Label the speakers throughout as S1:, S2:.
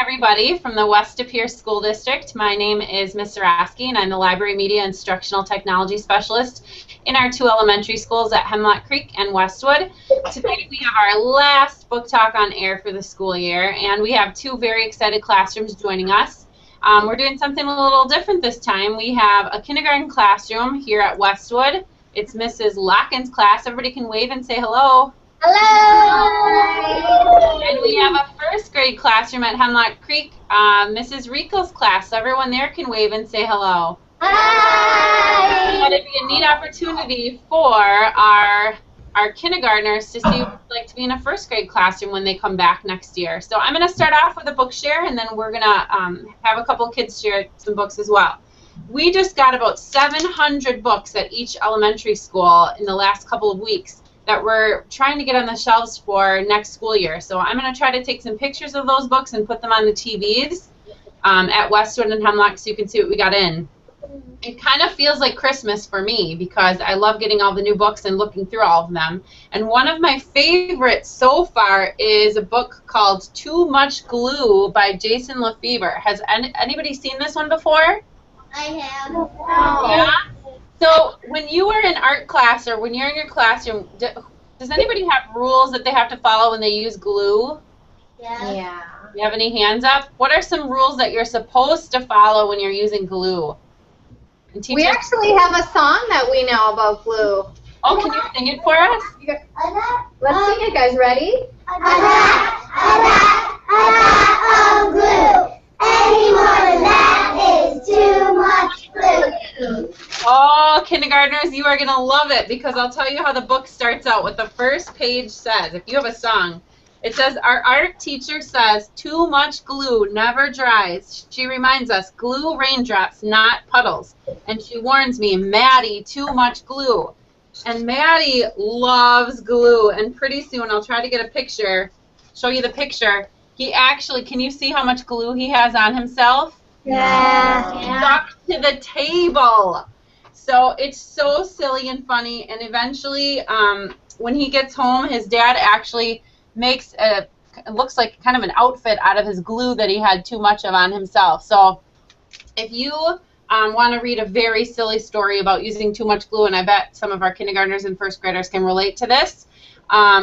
S1: everybody from the West De Pere School District. My name is Ms. Zaraski, and I'm the Library Media Instructional Technology Specialist in our two elementary schools at Hemlock Creek and Westwood. Today we have our last book talk on air for the school year, and we have two very excited classrooms joining us. We're doing something a little different this time. We have a kindergarten classroom here at Westwood. It's Mrs. Lokken's class. Everybody can wave and say hello.
S2: Hello!
S1: And we have a first grade classroom at Hemlock Creek, Mrs. Ruechel's class. So everyone there can wave and say hello.
S2: Hi!
S1: And it'd be a neat opportunity for our kindergartners to see what it's like to be in a first grade classroom when they come back next year. So I'm going to start off with a book share, and then we're going to have a couple kids share some books as well. We just got about 700 books at each elementary school in the last couple of weeks that we're trying to get on the shelves for next school year. So I'm going to try to take some pictures of those books and put them on the TVs at Westwood and Hemlock so you can see what we got in. It kind of feels like Christmas for me because I love getting all the new books and looking through all of them. And one of my favorites so far is a book called Too Much Glue by Jason Lefevre. Has anybody seen this one before?
S2: I have.
S1: Yeah? So when you are in art class or when you're in your classroom, does anybody have rules that they have to follow when they use glue?
S2: Yeah.
S1: You have any hands up? What are some rules that you're supposed to follow when you're using glue? And
S3: We actually have a song that we know about glue.
S1: Oh, can you sing it for us?
S3: Let's sing it, guys. Ready?
S2: A lot of glue. Any more than that is too much glue.
S1: Oh, kindergartners, you are going to love it because I'll tell you how the book starts out. What the first page says, if you have a song, it says, our art teacher says, too much glue never dries. She reminds us, glue raindrops, not puddles. And she warns me, Maddie, too much glue. And Maddie loves glue. And pretty soon, I'll try to get a picture, show you the picture. He actually, can you see how much glue he has on himself?
S2: Yeah.
S1: Stuck to the table. So it's so silly and funny. And eventually, when he gets home, his dad actually makes it looks like kind of an outfit out of his glue that he had too much of on himself. So if you want to read a very silly story about using too much glue, and I bet some of our kindergartners and first graders can relate to this,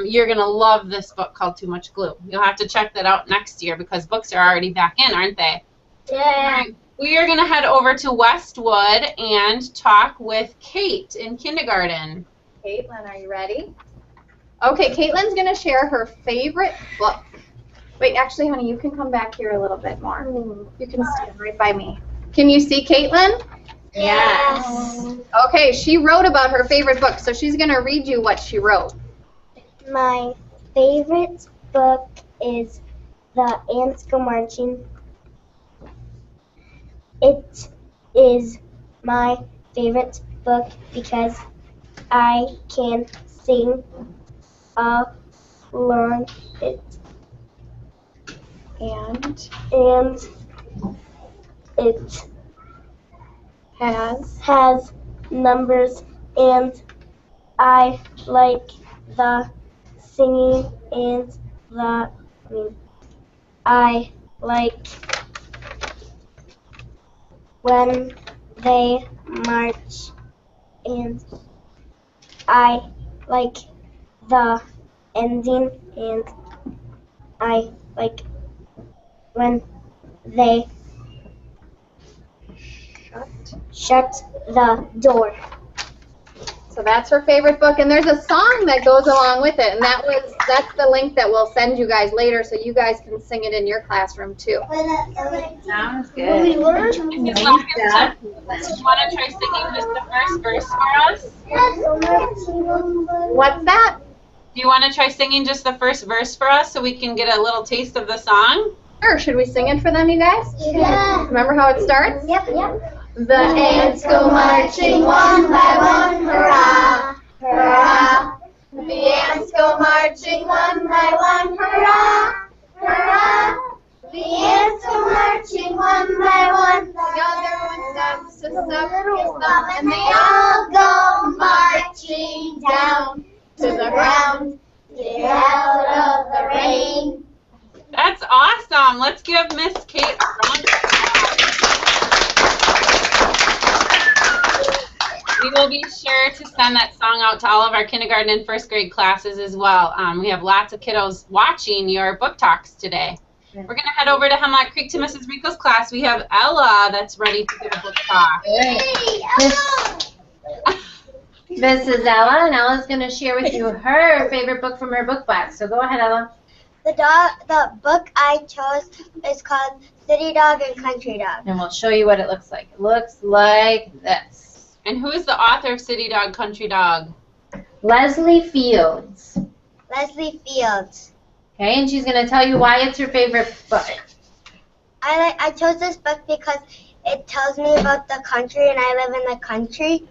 S1: you're going to love this book called Too Much Glue. You'll have to check that out next year because books are already back in, aren't they?
S2: Yeah.
S1: We are going to head over to Westwood and talk with Kate in kindergarten.
S3: Caitlin, are you ready? Okay, Caitlin's going to share her favorite book. Wait, actually, honey, you can come back here a little bit more. You can stand right by me. Can you see Caitlin?
S2: Yes.
S3: Okay, she wrote about her favorite book, so she's going to read you what she wrote.
S4: My favorite book is The Ants Go Marching. It is my favorite book because I can sing along it. And it has numbers, and I like the singing and I like when they march, and I like the ending, and I like when they shut the door.
S3: So that's her favorite book, and there's a song that goes along with it, and that's the link that we'll send you guys later so you guys can sing it in your classroom too.
S1: Sounds good. You want to try singing just the first verse for us?
S3: What's that?
S1: Do you want to try singing just the first verse for us so we can get a little taste of the song?
S3: Sure. Should we sing it for them, you guys?
S2: Yeah.
S3: Remember how it starts?
S2: Yep.
S3: The ants go marching one by one, hurrah, hurrah. The ants go marching one by one, hurrah, hurrah.
S2: The ants go marching one by one.
S3: The other one stops to suck his thumb,
S2: And they all go marching down
S3: to the ground.
S2: Get out of the rain.
S1: That's awesome. Awesome. Let's give Miss Kate a round of applause. We will be sure to send that song out to all of our kindergarten and first grade classes as well. We have lots of kiddos watching your book talks today. We're going to head over to Hemlock Creek to Mrs. Rico's class. We have Ella that's ready to give a book talk.
S3: Hey, this is Ella, and Ella's going to share with you her favorite book from her book box. So go ahead, Ella.
S4: The book I chose is called City Dog and Country Dog.
S3: And we'll show you what it looks like. It looks like this.
S1: And who is the author of City Dog, Country Dog?
S3: Leslie Fields.
S4: Leslie Fields.
S3: Okay, and she's going to tell you why it's her favorite book.
S4: I chose this book because it tells me about the country, and I live in the country,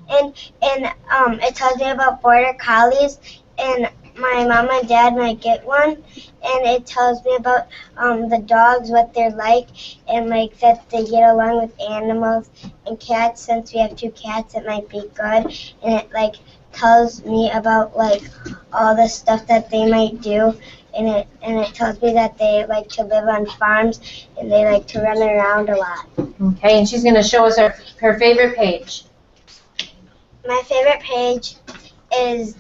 S4: and it tells me about border collies, and my mom and dad might get one, and it tells me about the dogs, what they're like, and like that they get along with animals and cats. Since we have 2 cats, it might be good, and it like tells me about like all the stuff that they might do, and it tells me that they like to live on farms and they like to run around a lot.
S3: Okay, and she's going to show us her favorite page.
S4: My favorite page is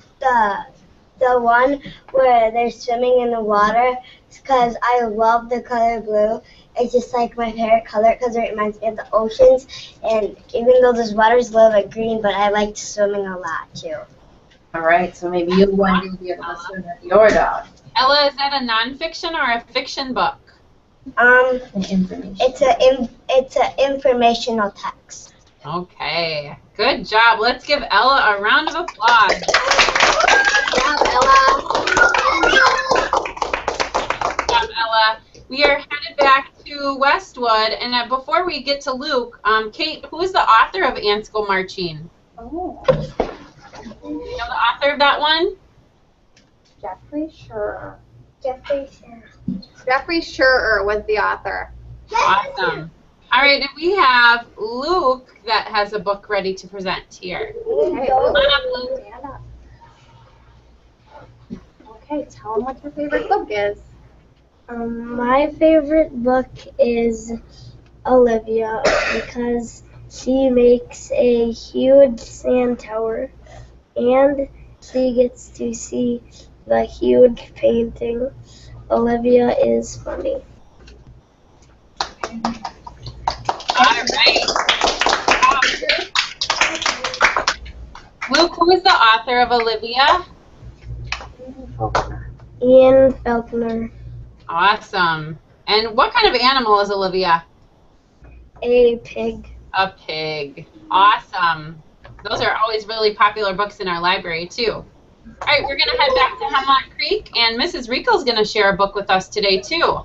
S4: the one where they're swimming in the water, because I love the color blue. It's just like my favorite color because it reminds me of the oceans, and even though this water is a little bit green, but I like swimming a lot too.
S3: All right, so maybe you'll one day be able to swim with your dog.
S1: Ella, is that a nonfiction or a fiction book?
S3: An information.
S4: It's a informational text.
S1: Okay, good job. Let's give Ella a round of applause.
S3: Good job, Ella.
S1: Good job, Ella. We are headed back to Westwood, and before we get to Luke, Kate, who is the author of Ants Go Marching?
S3: Oh.
S1: You know the author of that one?
S3: Jeffrey Schurer.
S4: Jeffrey
S3: Schurer was the author.
S1: Awesome. All right, and we have Luke that has a book ready to present here.
S3: Okay,
S1: Come on up, Luke.
S3: stand up. Okay, tell them what your favorite book is.
S4: My favorite book is Olivia because she makes a huge sand tower and she gets to see the huge painting. Olivia is funny.
S1: All right. Luke, who is the author of Olivia?
S4: Ian Faulkner.
S1: Awesome. And what kind of animal is Olivia?
S4: A pig.
S1: A pig. Awesome. Those are always really popular books in our library, too. All right, we're going to head back to Hemlock Creek, and Mrs. Ruechel is going to share a book with us today, too.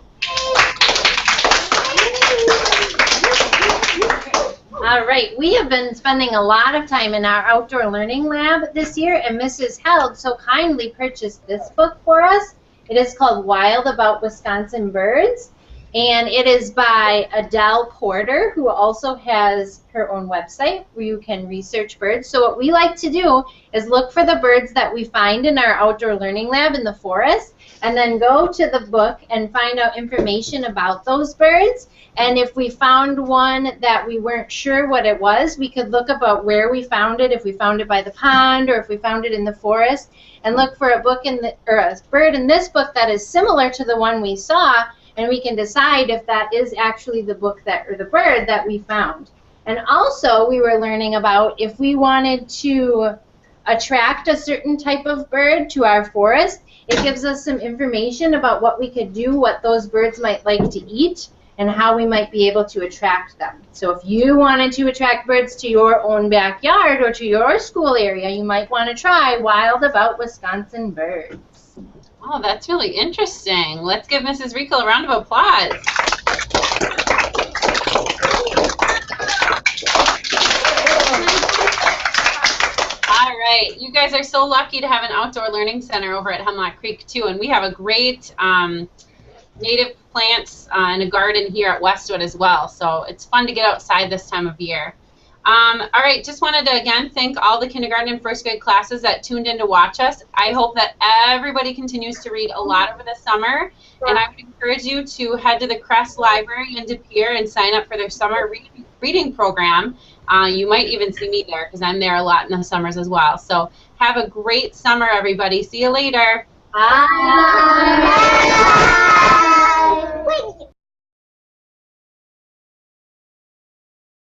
S3: All right, we have been spending a lot of time in our outdoor learning lab this year, and Mrs. Held so kindly purchased this book for us. It is called Wild About Wisconsin Birds, and it is by Adele Porter, who also has her own website where you can research birds. So what we like to do is look for the birds that we find in our outdoor learning lab in the forest, and then go to the book and find out information about those birds. And if we found one that we weren't sure what it was, we could look about where we found it, if we found it by the pond or if we found it in the forest, and look for a book or a bird in this book that is similar to the one we saw, and we can decide if that is actually the book that or the bird that we found. And also we were learning about if we wanted to attract a certain type of bird to our forest, it gives us some information about what we could do, what those birds might like to eat, and how we might be able to attract them. So if you wanted to attract birds to your own backyard or to your school area, you might want to try Wild About Wisconsin Birds.
S1: Oh, that's really interesting. Let's give Mrs. Ruechel a round of applause. All right, you guys are so lucky to have an outdoor learning center over at Hemlock Creek, too, and we have a great native plants and a garden here at Westwood as well, so it's fun to get outside this time of year. All right, just wanted to again thank all the kindergarten and first grade classes that tuned in to watch us. I hope that everybody continues to read a lot over the summer, and I would encourage you to head to the Crest Library in De Pere and sign up for their summer reading program. You might even see me there because I'm there a lot in the summers as well. So have a great summer, everybody. See you later.
S3: Bye.